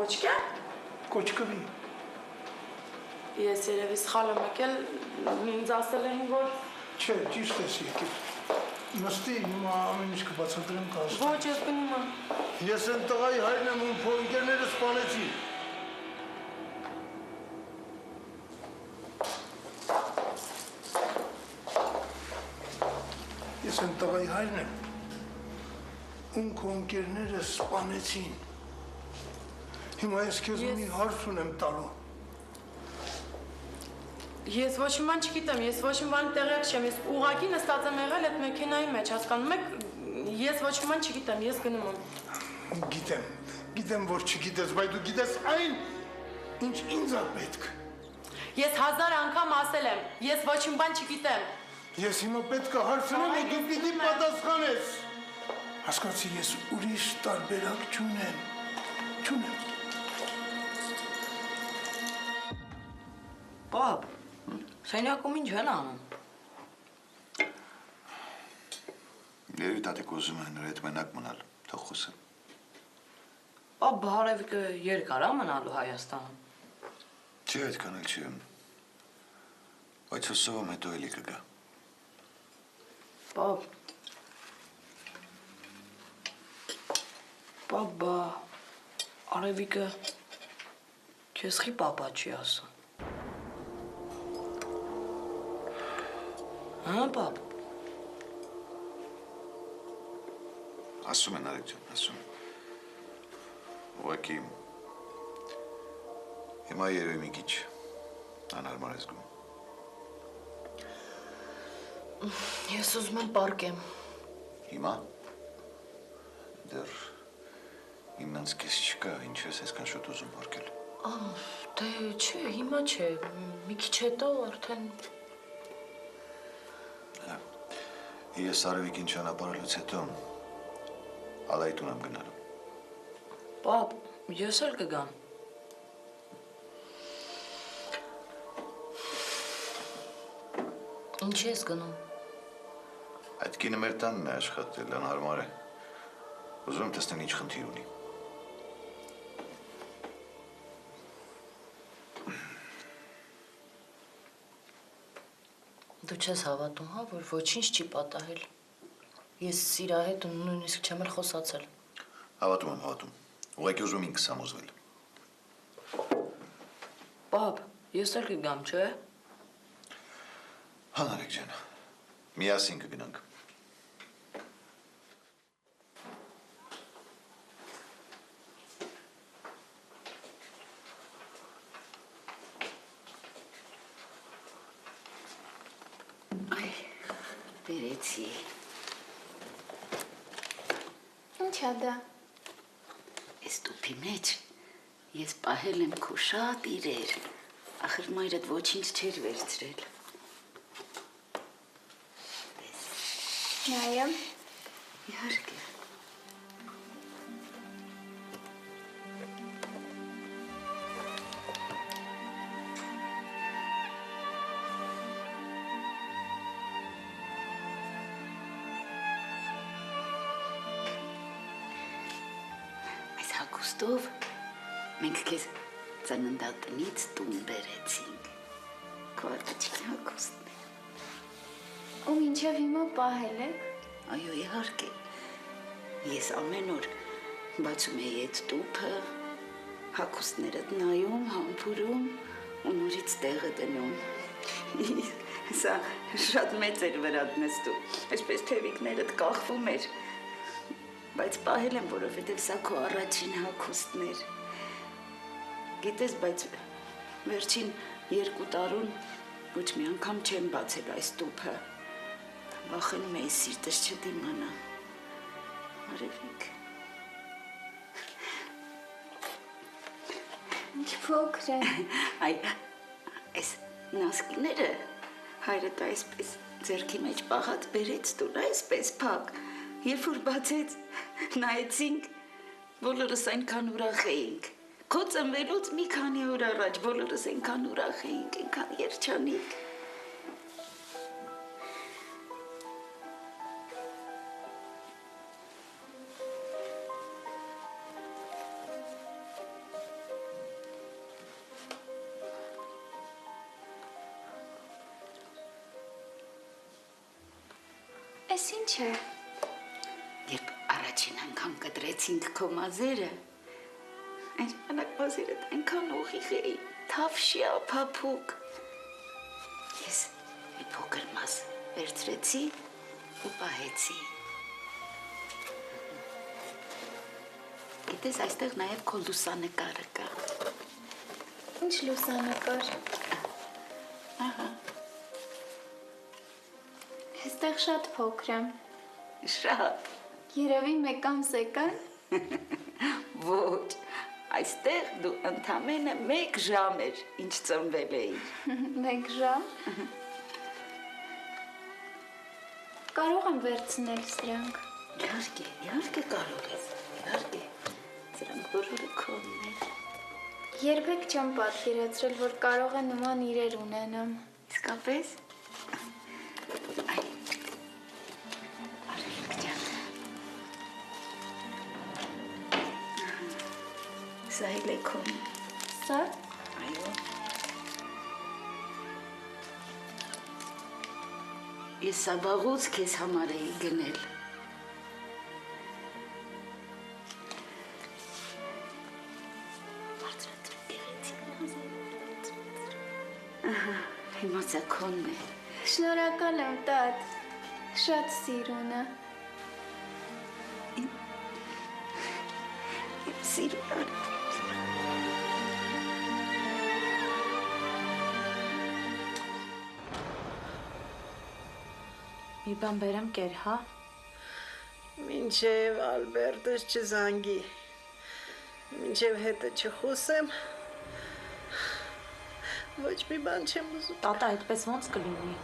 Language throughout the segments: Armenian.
Կոչկե։ Կոչկվի։ Ես երևի սխալ եմ եկել, ինձ ասել էին, որ Չէ, ճիշտ ես եկել։ Նստի, հիմա ամեն ինչ կբացատրեմ կհասնեմ։ Ոչ, ես գնում եմ։ Ես այն տղայի հայրն եմ, ում փոքրները սպանեցին։ Ես այն տղայի հայրն եմ, ում փոքրները սպանեցին։ Հիմա ես քեզ մի հարց ունեմ տալու։ Ես ոչ մի բան չգիտեմ, ես ոչ մի բան տեղյակ չեմ, ես ուղղակի նստած եմ եղել այդ մեքենայի մեջ, հասկանում եք, ես ոչ մի բան չգիտեմ, ես գնում եմ։ Գիտեմ, որ չգիտես, բայց դու գիտես այն, ինչ ինձ է պետք։ Ես 1000 անգամ ասել եմ, ես ոչ մի բան չգիտեմ։ Ես հիմա պետք է հարցնեմ ու դու պիտի պատասխանես։ Հասկացի, ես ուրիշ տարբերակ չունեմ։ Պապ, սենյակում ինչ են անում։ Երևի տատիկ ուզում է նրա հետ մենակ մնալ, թող խոսեմ։ Պապ, Հարևիկը երկար է մնալու Հայաստանում։ Չի, այդքան էլ չի։ Բայց հուսով եմ հետո էլի կգա։ Պապ, Արևիկը քեզ խի պապա չի ասում։ Հա, պապ։ Ասում են Արեգ ջան, ասում են։ Ուղղակի հիմա երևի մի քիչ անհարմար ես զգում։ Ես ուզում եմ պարկեմ։ Հիմա դեռ իմանց քեզ չկա, ինչ ես այսքան շուտ ուզում պարկել։ Դե չէ, հիմա չէ, մի քիչ հետո արդեն։ Ես Արևիկին ճանապարհելուց հետո Ալայտուն եմ գնալու։ Պապ, ես էլ կգամ։ Ինչ ես գնում։ Այդ կինը մեր տանն է աշխատել, անհարմար է։ Ուզում եմ տեսնել ինչ խնդիր ունի։ Դու չես հավատում, հա, որ ոչինչ չի պատահել։ Ես իրա հետ նույնիսկ չեմ էլ խոսացել։ Հավատում եմ։ Ուղղակի ուզում ինքս համոզվել։ Պապ, ես էլ կգամ, չէ՞։ Հա, Արեգ ջան, միասին կգնանք։ Բերեցի։ Ինչ է դա։ Այս տուփի մեջ ես պահել եմ քո շատ իրեր, ախր մայրդ ոչինչ չէր վերցրել։ Նայեմ։ Իհարկե։ Հագուստով մենք քեզ ծննդատնից տուն բերեցինք։ Քո առաջին հագուստն է։ Ու մինչև հիմա պահել եք։ Այո, իհարկե։ Ես ամեն օր բացում էի այդ տուփը, հագուստներդ նայում, համբուրում ու նորից տեղը դնում։ Սա շատ մեծ էր վրադ նստում, այսպես թևիկներդ կախվում էր։ Բայց պահել եմ, որովհետև սա քո առաջին հագուստն էր։ Գիտես, բայց վերջին 2 տարուն ոչ մի անգամ չեմ բացել այս տուփը։ Վախենում էի սիրտս չդիմանա։ Արևիկ։ Ինչ փոքր է։ Այ, այս նասկիները հայրդ այսպես ձեռքի մեջ պահած բերեց տուն, այսպես փակ։ Երբ որ բացեց, նայեցինք, բոլորս այնքան ուրախ էինք։ Քո ծնվելուց մի քանի օր առաջ բոլորս այնքան ուրախ էինք, այնքան երջանիկ։ Էս ինչ է։ Երբ առաջին անգամ կտրեցինք քո մազերը, այն ժամանակ մազերդ այնքան ուղիղ էին, թավշյա, փափուկ։ Ես մի փոքր մազ վերցրեցի ու պահեցի։ Գիտես, այստեղ նաև քո լուսանկարը կա։ Ինչ լուսանկար։ Ահա, Այստեղ շատ փոքր եմ։ շատ։ Երևի մեկ ամսեկան։ Ոչ, այստեղ դու ընդամենը 1 ժամ էր, ինչ ծնվել էիր։ 1 ժամ։ Կարող եմ վերցնել սրանք։ Իհարկե կարող ես, իհարկե։ Սրանք բոլորը քոնն են։ Երբեք չեմ պատկերացրել, որ կարող է նման իրեր ունենամ։ Իսկապես։ Այ, Արևիկ ջան։ Սա էլ է քոնը։ Սա։ Այո։ Ես սա վաղուց քեզ համար էի գնել։ Ահա, հիմա սա քոնն է։ Շնորհակալ եմ, տատ։ Շատ սիրուն է։ Սիրուն։ Մի բան բերեմ կեր, հա։ Մինչև Ալբերտս չզանգի, մինչև հետը չխոսեմ, ոչ մի բան չեմ ուզում։ Տատա, այդպես ոնց կլինի։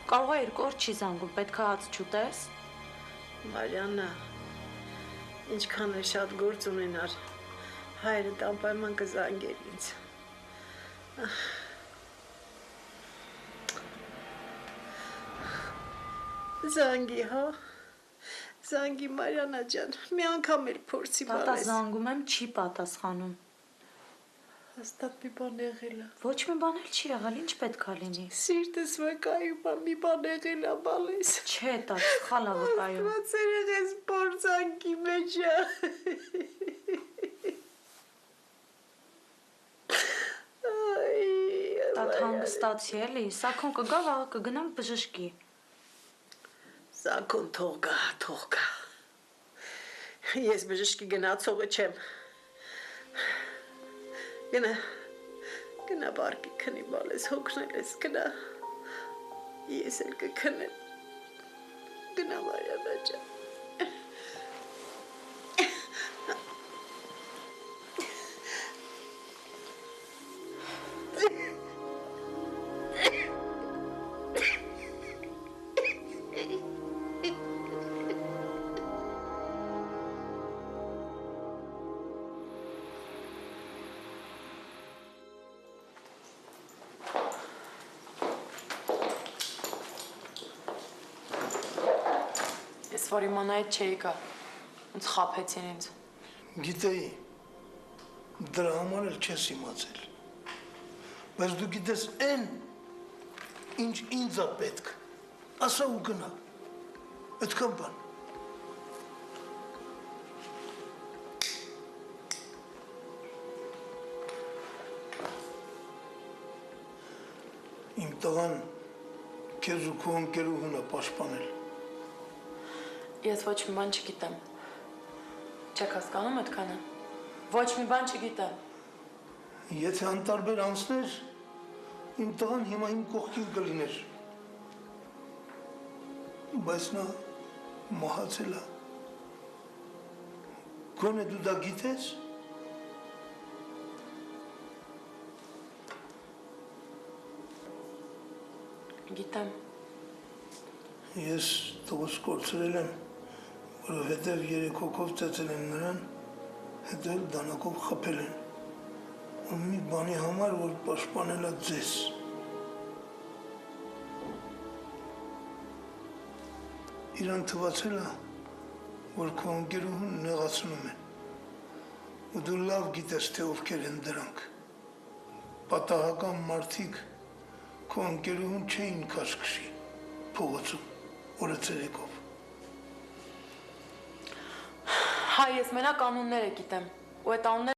Կարող է 2 օր չի զանգում, պետք է հաց չուտես։ Մարիաննա, ինչքան է շատ գործ ունենար, հայրդ անպայման կզանգեր ինձ։ Զանգի, հա։ Զանգի Մարիաննա ջան, մի անգամ էլ փորձի Տատա, բալես։ զանգում եմ, չի պատասխանում։ Հաստատ մի բան եղել է։ Ոչ մի բան էլ չի եղել, ինչ պետք է լինի։ Սիրտս վկայում է, մի բան եղել է բալես։ Չէ, տա, սխալ է վկայում։ Մացերեղ ես բորձանքի մեջ է։ Տատ հանգստացի էլի, սակոն կգա, վաղը կգնամ բժշկի։ Սակոն թող գա։ Ես բժշկի գնացողը չեմ։ Գնա բարկի քնի բալես, հոգնել ես, գնա։ Ես էլ կքնեմ։ Գնա Մարիաննա ջան։ Ես որ իմանայի չէի գա, ոնց խաբեցին ինձ։ Գիտեի, դրա համար էլ չես իմացել։ Բայց դու գիտես այն, ինչ ինձ է պետք, ասա ու գնա, այդքան բան։ Իմ տղան քեզ ու քո ընկերուհուն է պաշտպանել։ Ես ոչ մի բան չգիտեմ։ Չեք հասկանում այդքանը։ Ոչ մի բան չգիտեմ։ Եթե անտարբեր անցներ, իմ տղան հիմա իմ կողքին կլիներ։ Բայց նա մահացել է։ Գոնե դու դա գիտես։ Գիտեմ։ Ես տղուս կորցրել եմ, որովհետև 3 հոգով ծեծել են նրան, հետո էլ դանակով խփել են։ Ու մի բանի համար, որ պաշտպանել է ձեզ։ Իրան թվացել է, որ քո ընկերուհուն նեղացնում են։ Ու դու լավ գիտես, թե ովքեր են դրանք։ Պատահական մարդիկ քո ընկերուհուն չէին կաշկշի փողոցում, օրը ցերեկով։ Հայ ես մենակ անունները գիտեմ։ Ու այդ անունները